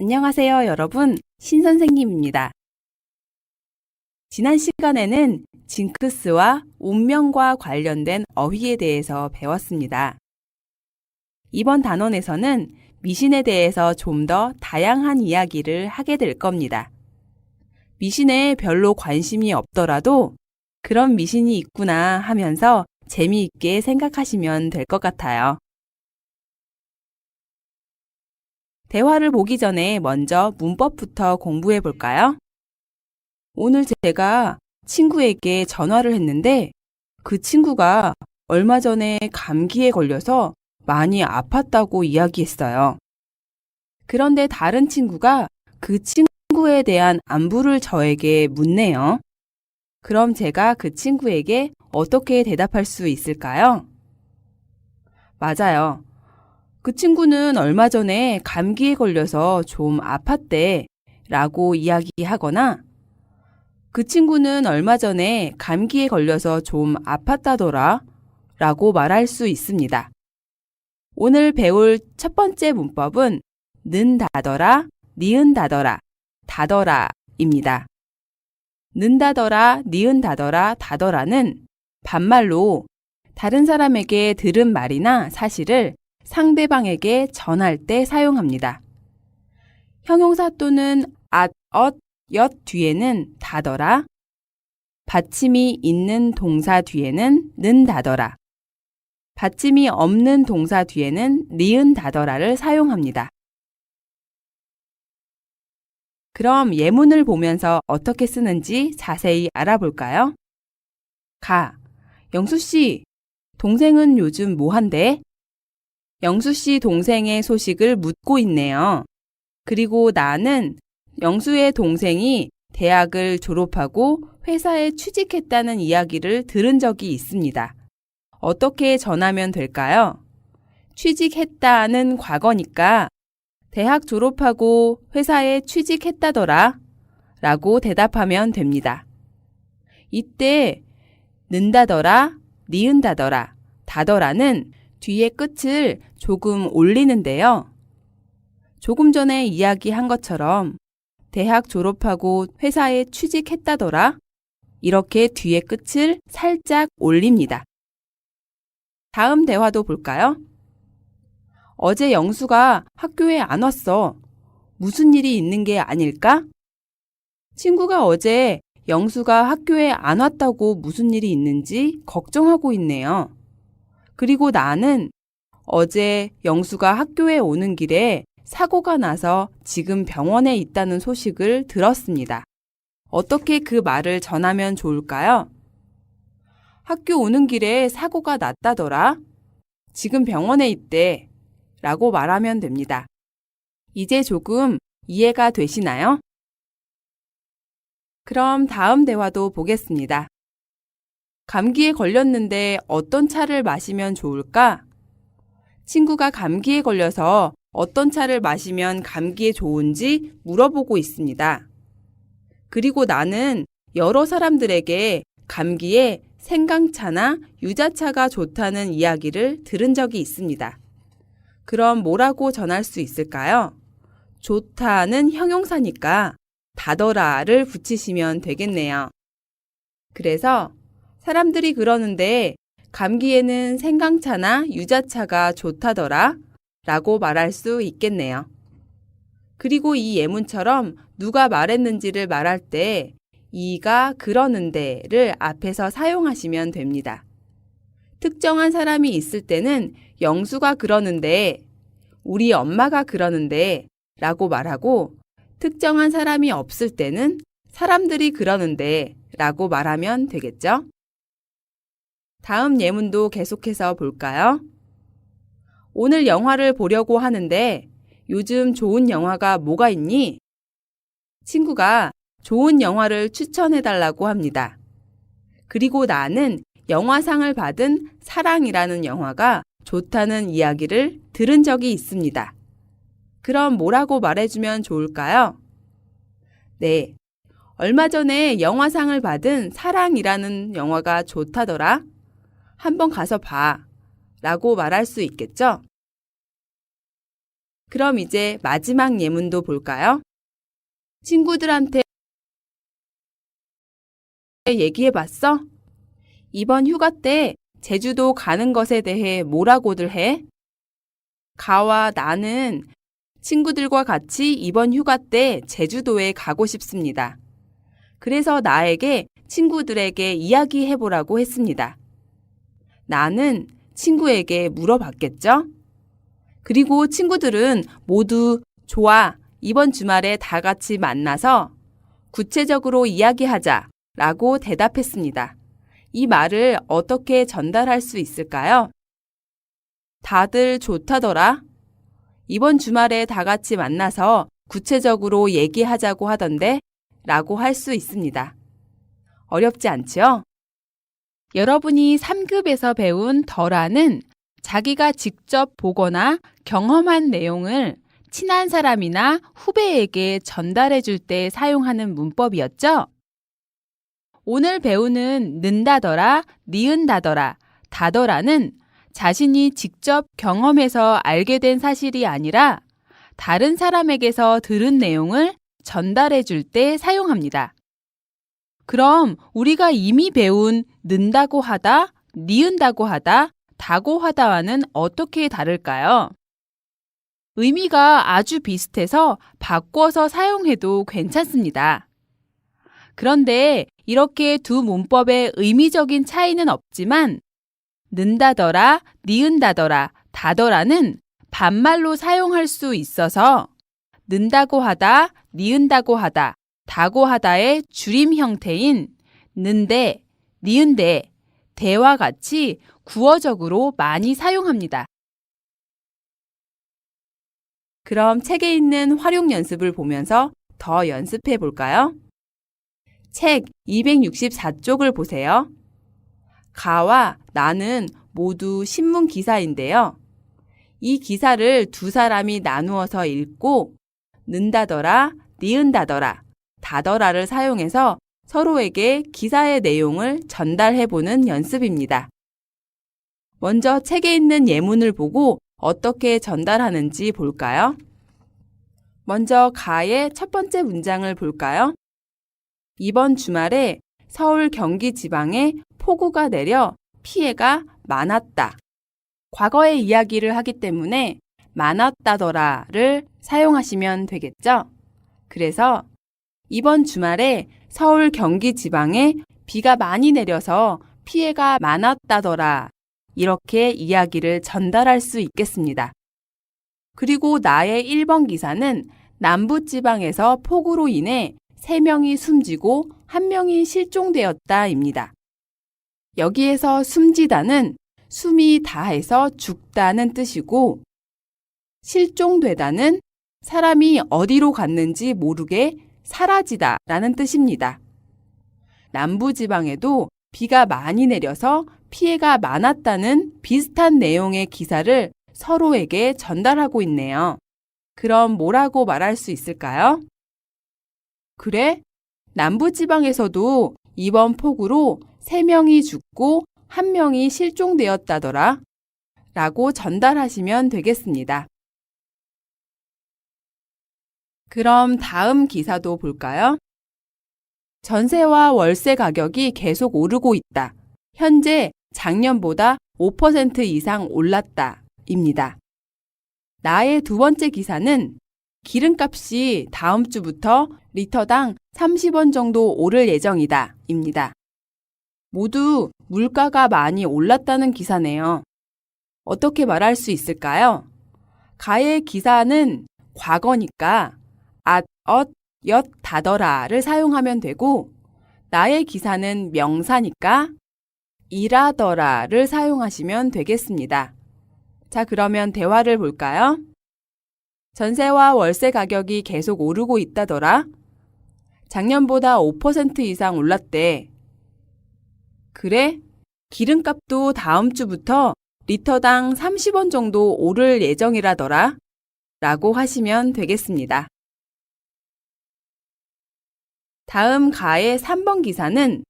안녕하세요, 여러분. 신선생님입니다. 지난 시간에는 징크스와 운명과 관련된 어휘에 대해서 배웠습니다. 이번 단원에서는 미신에 대해서 좀 더 다양한 이야기를 하게 될 겁니다. 미신에 별로 관심이 없더라도 그런 미신이 있구나 하면서 재미있게 생각하시면 될 것 같아요. 대화를 보기 전에 먼저 문법부터 공부해 볼까요? 오늘 제가 친구에게 전화를 했는데 그 친구가 얼마 전에 감기에 걸려서 많이 아팠다고 이야기했어요. 그런데 다른 친구가 그 친구에 대한 안부를 저에게 묻네요. 그럼 제가 그 친구에게 어떻게 대답할 수 있을까요? 맞아요. 그 친구는 얼마 전에 감기에 걸려서 좀 아팠대 라고 이야기하거나 그 친구는 얼마 전에 감기에 걸려서 좀 아팠다더라 라고 말할 수 있습니다. 오늘 배울 첫 번째 문법은 는다더라, 니은다더라, 다더라입니다. 는다더라, 니은다더라, 다더라는 반말로 다른 사람에게 들은 말이나 사실을 상대방에게 전할 때 사용합니다. 형용사 또는 앗, 엇, 엿 뒤에는 다더라, 받침이 있는 동사 뒤에는 는다더라, 받침이 없는 동사 뒤에는 니은다더라를 사용합니다. 그럼 예문을 보면서 어떻게 쓰는지 자세히 알아볼까요? 영수씨, 동생은 요즘 뭐 한대? 영수씨 동생의 소식을 묻고 있네요. 그리고 나는 영수의 동생이 대학을 졸업하고 회사에 취직했다는 이야기를 들은 적이 있습니다. 어떻게 전하면 될까요? 취직했다는 과거니까 대학 졸업하고 회사에 취직했다더라 라고 대답하면 됩니다. 이때 는다더라, 니은다더라, 다더라는 뒤에 끝을 조금 올리는데요. 조금 전에 이야기한 것처럼 대학 졸업하고 회사에 취직했다더라 이렇게 뒤에 끝을 살짝 올립니다. 다음 대화도 볼까요? 어제 영수가 학교에 안 왔어. 무슨 일이 있는 게 아닐까? 친구가 어제 영수가 학교에 안 왔다고 무슨 일이 있는지 걱정하고 있네요. 그리고 나는 어제 영수가 학교에 오는 길에 사고가 나서 지금 병원에 있다는 소식을 들었습니다. 어떻게 그 말을 전하면 좋을까요? 학교 오는 길에 사고가 났다더라. 지금 병원에 있대. 라고 말하면 됩니다. 이제 조금 이해가 되시나요? 그럼 다음 대화도 보겠습니다. 감기에 걸렸는데 어떤 차를 마시면 좋을까? 친구가 감기에 걸려서 어떤 차를 마시면 감기에 좋은지 물어보고 있습니다. 그리고 나는 여러 사람들에게 감기에 생강차나 유자차가 좋다는 이야기를 들은 적이 있습니다. 그럼 뭐라고 전할 수 있을까요? 좋다는 형용사니까 다더라를 붙이시면 되겠네요. 그래서 사람들이 그러는데 감기에는 생강차나 유자차가 좋다더라 라고 말할 수 있겠네요. 그리고 이 예문처럼 누가 말했는지를 말할 때 이가 그러는데를 앞에서 사용하시면 됩니다. 특정한 사람이 있을 때는 영수가 그러는데, 우리 엄마가 그러는데 라고 말하고 특정한 사람이 없을 때는 사람들이 그러는데 라고 말하면 되겠죠? 다음 예문도 계속해서 볼까요? 오늘 영화를 보려고 하는데 요즘 좋은 영화가 뭐가 있니? 친구가 좋은 영화를 추천해달라고 합니다. 그리고 나는 영화상을 받은 사랑이라는 영화가 좋다는 이야기를 들은 적이 있습니다. 그럼 뭐라고 말해주면 좋을까요? 네, 얼마 전에 영화상을 받은 사랑이라는 영화가 좋다더라. 한번 가서 봐. 라고 말할 수 있겠죠? 그럼 이제 마지막 예문도 볼까요? 친구들한테 얘기해봤어? 이번 휴가 때 제주도 가는 것에 대해 뭐라고들 해? 가와 나는 친구들과 같이 이번 휴가 때 제주도에 가고 싶습니다. 그래서 나에게 친구들에게 이야기해보라고 했습니다. 나는 친구에게 물어봤겠죠? 그리고 친구들은 모두 좋아, 이번 주말에 다 같이 만나서 구체적으로 이야기하자 라고 대답했습니다. 이 말을 어떻게 전달할 수 있을까요? 다들 좋다더라. 이번 주말에 다 같이 만나서 구체적으로 얘기하자고 하던데 라고 할 수 있습니다. 어렵지 않지요? 여러분이 3급에서 배운 더라는 자기가 직접 보거나 경험한 내용을 친한 사람이나 후배에게 전달해 줄 때 사용하는 문법이었죠? 오늘 배우는 는다더라, 니은다더라, 다더라는 자신이 직접 경험해서 알게 된 사실이 아니라 다른 사람에게서 들은 내용을 전달해 줄 때 사용합니다. 그럼 우리가 이미 배운 는다고 하다, 니은다고 하다, 다고 하다와는 어떻게 다를까요? 의미가 아주 비슷해서 바꿔서 사용해도 괜찮습니다. 그런데 이렇게 두 문법의 의미적인 차이는 없지만 는다더라, 니은다더라, 다더라는 반말로 사용할 수 있어서 는다고 하다, 니은다고 하다, 다고 하다의 줄임 형태인 는데, 니은데, 대와 같이 구어적으로 많이 사용합니다. 그럼 책에 있는 활용 연습을 보면서 더 연습해 볼까요? 책 264쪽을 보세요. 가와 나는 모두 신문 기사인데요. 이 기사를 두 사람이 나누어서 읽고 는다더라, 니은다더라, 다더라를 사용해서 서로에게 기사의 내용을 전달해보는 연습입니다. 먼저 책에 있는 예문을 보고 어떻게 전달하는지 볼까요? 먼저 가의 첫 번째 문장을 볼까요? 이번 주말에 서울 경기 지방에 폭우가 내려 피해가 많았다. 과거의 이야기를 하기 때문에 많았다더라를 사용하시면 되겠죠? 그래서 이번 주말에 서울 경기 지방에 비가 많이 내려서 피해가 많았다더라. 이렇게 이야기를 전달할 수 있겠습니다. 그리고 나의 1번 기사는 남부지방에서 폭우로 인해 3명이 숨지고 1명이 실종되었다입니다. 여기에서 숨지다는 숨이 다해서 죽다는 뜻이고 실종되다는 사람이 어디로 갔는지 모르게 사라지다 라는 뜻입니다. 남부지방에도 비가 많이 내려서 피해가 많았다는 비슷한 내용의 기사를 서로에게 전달하고 있네요. 그럼 뭐라고 말할 수 있을까요? 그래? 남부지방에서도 이번 폭우로 3명이 죽고 1명이 실종되었다더라. 라고 전달하시면 되겠습니다. 그럼 다음 기사도 볼까요? 전세와 월세 가격이 계속 오르고 있다. 현재 작년보다 5% 이상 올랐다. 입니다. 나의 두 번째 기사는 기름값이 다음 주부터 리터당 30원 정도 오를 예정이다. 입니다. 모두 물가가 많이 올랐다는 기사네요. 어떻게 말할 수 있을까요? 가의 기사는 과거니까 앗, 엇, 엿, 다더라를 사용하면 되고 나의 기사는 명사니까 이라더라를 사용하시면 되겠습니다. 자, 그러면 대화를 볼까요? 전세와 월세 가격이 계속 오르고 있다더라. 작년보다 5% 이상 올랐대. 그래? 기름값도 다음 주부터 리터당 30원 정도 오를 예정이라더라. 라고 하시면 되겠습니다. 다음 가의 3번 기사는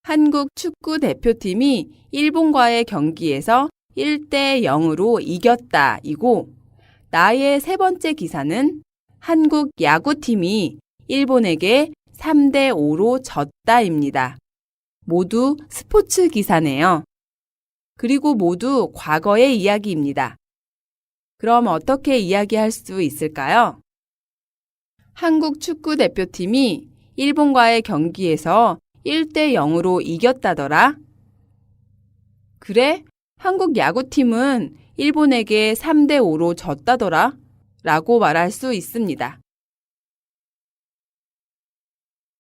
한국 축구 대표팀이 일본과의 경기에서 1대 0으로 이겼다 이고 나의 세 번째 기사는 한국 야구팀이 일본에게 3대5로 졌다입니다. 모두 스포츠 기사네요. 그리고 모두 과거의 이야기입니다. 그럼 어떻게 이야기할 수 있을까요? 한국 축구 대표팀이 일본과의 경기에서 1대0으로 이겼다더라. 그래? 한국 야구팀은 일본에게 3대5로 졌다더라. 라고 말할 수 있습니다.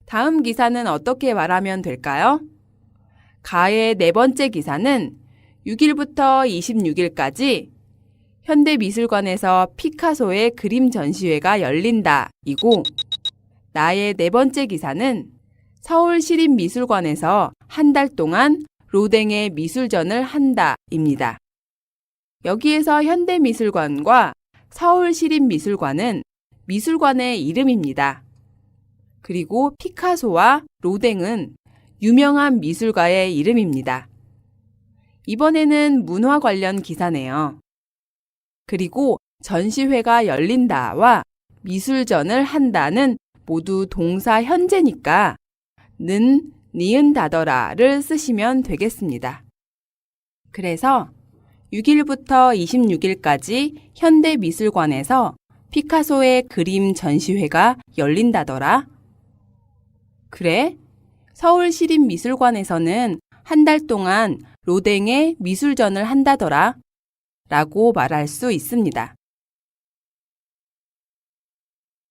다음 기사는 어떻게 말하면 될까요? 가의 네 번째 기사는 6일부터 26일까지 현대미술관에서 피카소의 그림 전시회가 열린다 이고, 나의 네 번째 기사는 서울시립미술관에서 한 달 동안 로댕의 미술전을 한다 입니다. 여기에서 현대미술관과 서울시립미술관은 미술관의 이름입니다. 그리고 피카소와 로댕은 유명한 미술가의 이름입니다. 이번에는 문화 관련 기사네요. 그리고 전시회가 열린다와 미술전을 한다는 모두 동사 현재니까 는, 니은다더라를 쓰시면 되겠습니다. 그래서 6일부터 26일까지 현대미술관에서 피카소의 그림 전시회가 열린다더라. 그래? 서울시립미술관에서는 한 달 동안 로댕의 미술전을 한다더라. 라고 말할 수 있습니다.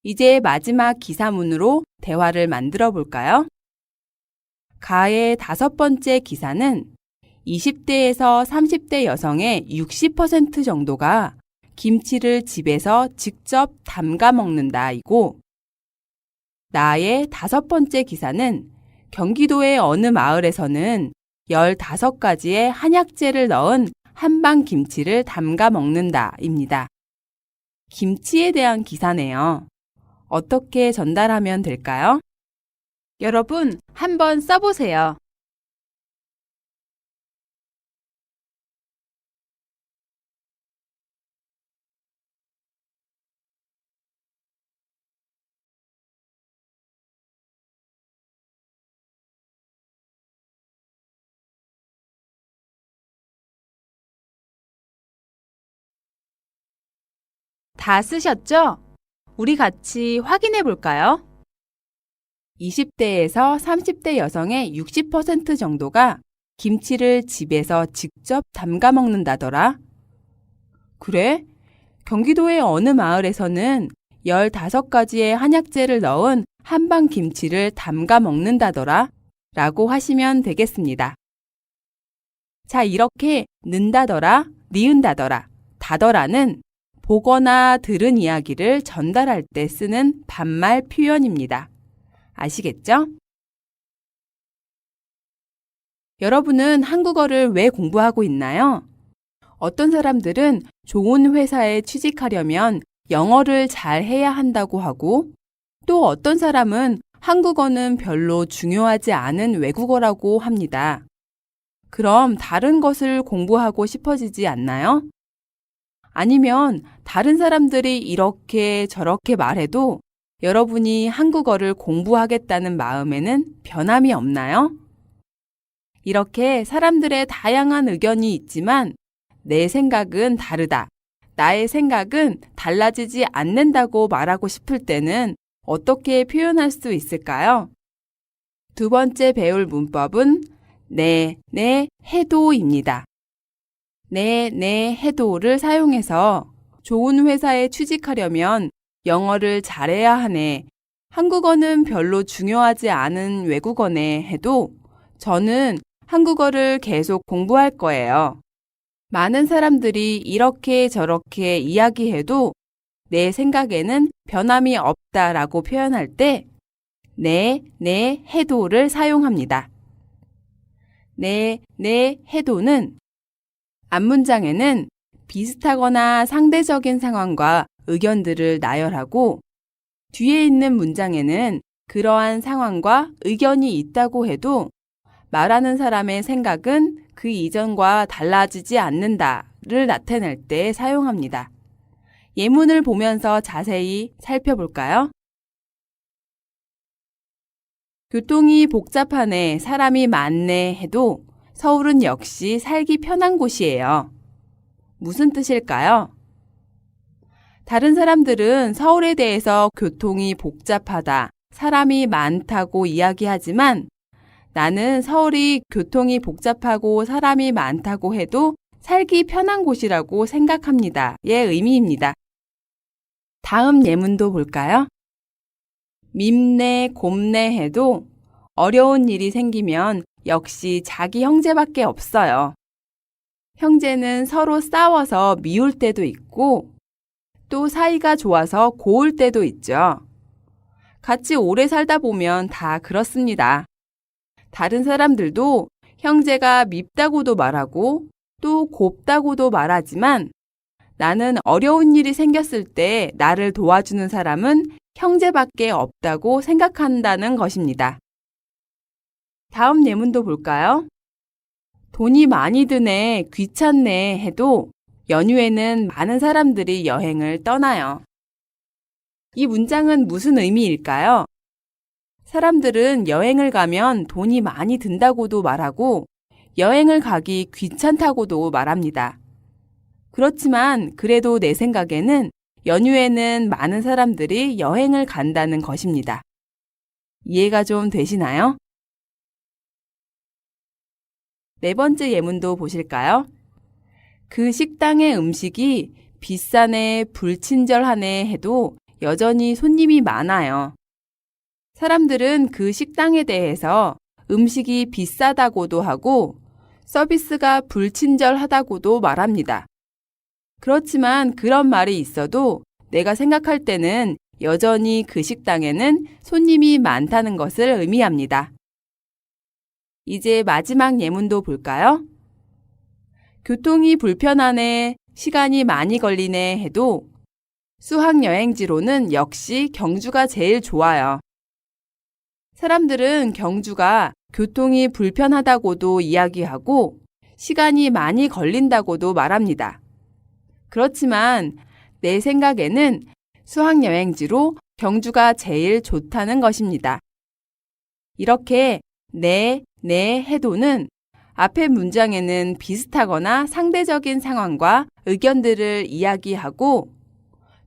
이제 마지막 기사문으로 대화를 만들어 볼까요? 가의 다섯 번째 기사는 20대에서 30대 여성의 60% 정도가 김치를 집에서 직접 담가 먹는다 이고, 나의 다섯 번째 기사는 경기도의 어느 마을에서는 15가지의 한약재를 넣은 한방 김치를 담가 먹는다 입니다. 김치에 대한 기사네요. 어떻게 전달하면 될까요? 여러분, 한번 써보세요. 다 쓰셨죠? 우리 같이 확인해 볼까요? 20대에서 30대 여성의 60% 정도가 김치를 집에서 직접 담가 먹는다더라. 그래? 경기도의 어느 마을에서는 15가지의 한약재를 넣은 한방 김치를 담가 먹는다더라. 라고 하시면 되겠습니다. 자, 이렇게 는다더라, 니은다더라, 다더라는 보거나 들은 이야기를 전달할 때 쓰는 반말 표현입니다. 아시겠죠? 여러분은 한국어를 왜 공부하고 있나요? 어떤 사람들은 좋은 회사에 취직하려면 영어를 잘 해야 한다고 하고, 또 어떤 사람은 한국어는 별로 중요하지 않은 외국어라고 합니다. 그럼 다른 것을 공부하고 싶어지지 않나요? 아니면 다른 사람들이 이렇게 저렇게 말해도 여러분이 한국어를 공부하겠다는 마음에는 변함이 없나요? 이렇게 사람들의 다양한 의견이 있지만 내 생각은 다르다, 나의 생각은 달라지지 않는다고 말하고 싶을 때는 어떻게 표현할 수 있을까요? 두 번째 배울 문법은 네, 해도입니다. 네, 해도를 사용해서 좋은 회사에 취직하려면 영어를 잘해야 하네, 한국어는 별로 중요하지 않은 외국어네 해도 저는 한국어를 계속 공부할 거예요. 많은 사람들이 이렇게 저렇게 이야기해도 내 생각에는 변함이 없다라고 표현할 때 네, 해도를 사용합니다. 네, 해도는 앞문장에는 비슷하거나 상대적인 상황과 의견들을 나열하고, 뒤에 있는 문장에는 그러한 상황과 의견이 있다고 해도 말하는 사람의 생각은 그 이전과 달라지지 않는다를 나타낼 때 사용합니다. 예문을 보면서 자세히 살펴볼까요? 교통이 복잡하네, 사람이 많네 해도 서울은 역시 살기 편한 곳이에요. 무슨 뜻일까요? 다른 사람들은 서울에 대해서 교통이 복잡하다, 사람이 많다고 이야기하지만 나는 서울이 교통이 복잡하고 사람이 많다고 해도 살기 편한 곳이라고 생각합니다. 의 의미입니다. 다음 예문도 볼까요? 밉네, 곱네 해도 어려운 일이 생기면 역시 자기 형제밖에 없어요. 형제는 서로 싸워서 미울 때도 있고 또 사이가 좋아서 고울 때도 있죠. 같이 오래 살다 보면 다 그렇습니다. 다른 사람들도 형제가 밉다고도 말하고 또 곱다고도 말하지만 나는 어려운 일이 생겼을 때 나를 도와주는 사람은 형제밖에 없다고 생각한다는 것입니다. 다음 예문도 볼까요? 돈이 많이 드네, 귀찮네 해도 연휴에는 많은 사람들이 여행을 떠나요. 이 문장은 무슨 의미일까요? 사람들은 여행을 가면 돈이 많이 든다고도 말하고 여행을 가기 귀찮다고도 말합니다. 그렇지만 그래도 내 생각에는 연휴에는 많은 사람들이 여행을 간다는 것입니다. 이해가 좀 되시나요? 네 번째 예문도 보실까요? 그 식당의 음식이 비싸네, 불친절하네 해도 여전히 손님이 많아요. 사람들은 그 식당에 대해서 음식이 비싸다고도 하고 서비스가 불친절하다고도 말합니다. 그렇지만 그런 말이 있어도 내가 생각할 때는 여전히 그 식당에는 손님이 많다는 것을 의미합니다. 이제 마지막 예문도 볼까요? 교통이 불편하네, 시간이 많이 걸리네 해도 수학여행지로는 역시 경주가 제일 좋아요. 사람들은 경주가 교통이 불편하다고도 이야기하고 시간이 많이 걸린다고도 말합니다. 그렇지만 내 생각에는 수학여행지로 경주가 제일 좋다는 것입니다. 이렇게 네 해도는 앞의 문장에는 비슷하거나 상대적인 상황과 의견들을 이야기하고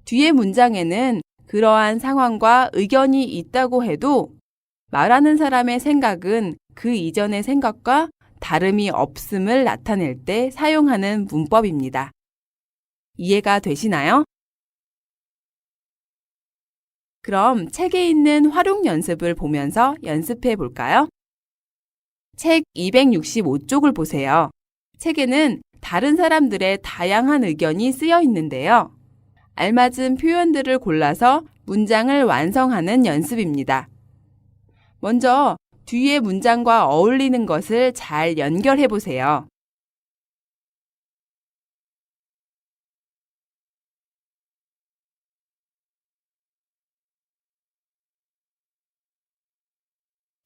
뒤의 문장에는 그러한 상황과 의견이 있다고 해도 말하는 사람의 생각은 그 이전의 생각과 다름이 없음을 나타낼 때 사용하는 문법입니다. 이해가 되시나요? 그럼 책에 있는 활용 연습을 보면서 연습해 볼까요? 책 265쪽을 보세요. 책에는 다른 사람들의 다양한 의견이 쓰여 있는데요. 알맞은 표현들을 골라서 문장을 완성하는 연습입니다. 먼저 뒤의 문장과 어울리는 것을 잘 연결해 보세요.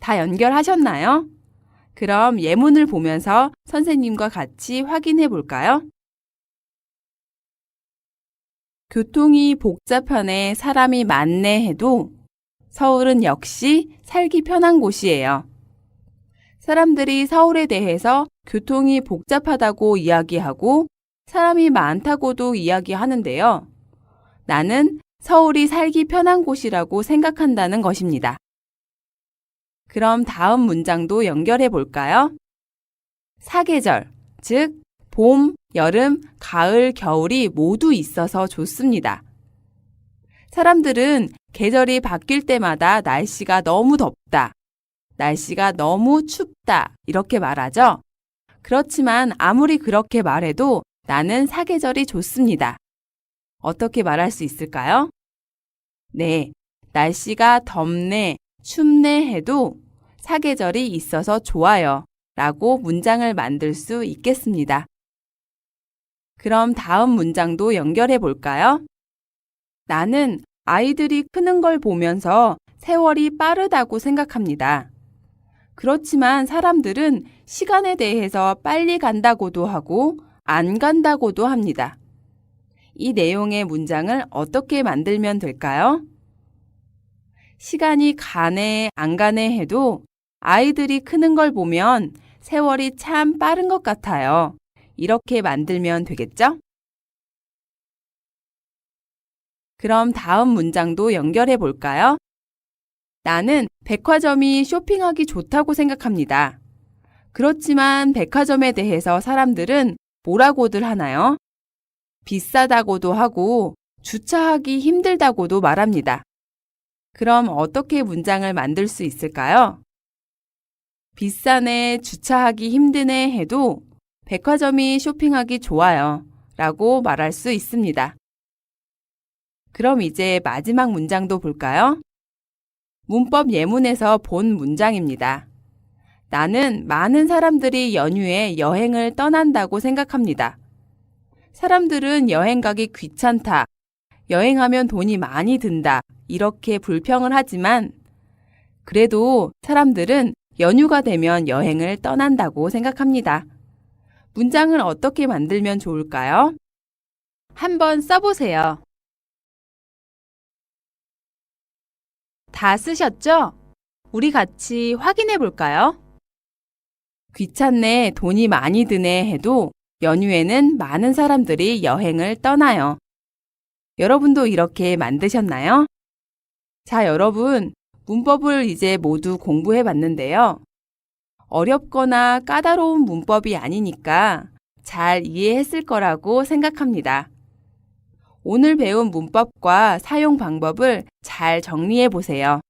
다 연결하셨나요? 그럼 예문을 보면서 선생님과 같이 확인해 볼까요? 교통이 복잡하네, 사람이 많네 해도 서울은 역시 살기 편한 곳이에요. 사람들이 서울에 대해서 교통이 복잡하다고 이야기하고 사람이 많다고도 이야기하는데요. 나는 서울이 살기 편한 곳이라고 생각한다는 것입니다. 그럼 다음 문장도 연결해 볼까요? 사계절, 즉 봄, 여름, 가을, 겨울이 모두 있어서 좋습니다. 사람들은 계절이 바뀔 때마다 날씨가 너무 덥다, 날씨가 너무 춥다 이렇게 말하죠. 그렇지만 아무리 그렇게 말해도 나는 사계절이 좋습니다. 어떻게 말할 수 있을까요? 네, 날씨가 덥네, 춥네 해도 사계절이 있어서 좋아요 라고 문장을 만들 수 있겠습니다. 그럼 다음 문장도 연결해 볼까요? 나는 아이들이 크는 걸 보면서 세월이 빠르다고 생각합니다. 그렇지만 사람들은 시간에 대해서 빨리 간다고도 하고 안 간다고도 합니다. 이 내용의 문장을 어떻게 만들면 될까요? 시간이 가네, 안 가네 해도 아이들이 크는 걸 보면 세월이 참 빠른 것 같아요. 이렇게 만들면 되겠죠? 그럼 다음 문장도 연결해 볼까요? 나는 백화점이 쇼핑하기 좋다고 생각합니다. 그렇지만 백화점에 대해서 사람들은 뭐라고들 하나요? 비싸다고도 하고 주차하기 힘들다고도 말합니다. 그럼 어떻게 문장을 만들 수 있을까요? 비싸네, 주차하기 힘드네 해도 백화점이 쇼핑하기 좋아요 라고 말할 수 있습니다. 그럼 이제 마지막 문장도 볼까요? 문법 예문에서 본 문장입니다. 나는 많은 사람들이 연휴에 여행을 떠난다고 생각합니다. 사람들은 여행 가기 귀찮다, 여행하면 돈이 많이 든다, 이렇게 불평을 하지만 그래도 사람들은 연휴가 되면 여행을 떠난다고 생각합니다. 문장을 어떻게 만들면 좋을까요? 한번 써보세요. 다 쓰셨죠? 우리 같이 확인해 볼까요? 귀찮네, 돈이 많이 드네 해도 연휴에는 많은 사람들이 여행을 떠나요. 여러분도 이렇게 만드셨나요? 자, 여러분, 문법을 이제 모두 공부해 봤는데요. 어렵거나 까다로운 문법이 아니니까 잘 이해했을 거라고 생각합니다. 오늘 배운 문법과 사용 방법을 잘 정리해 보세요.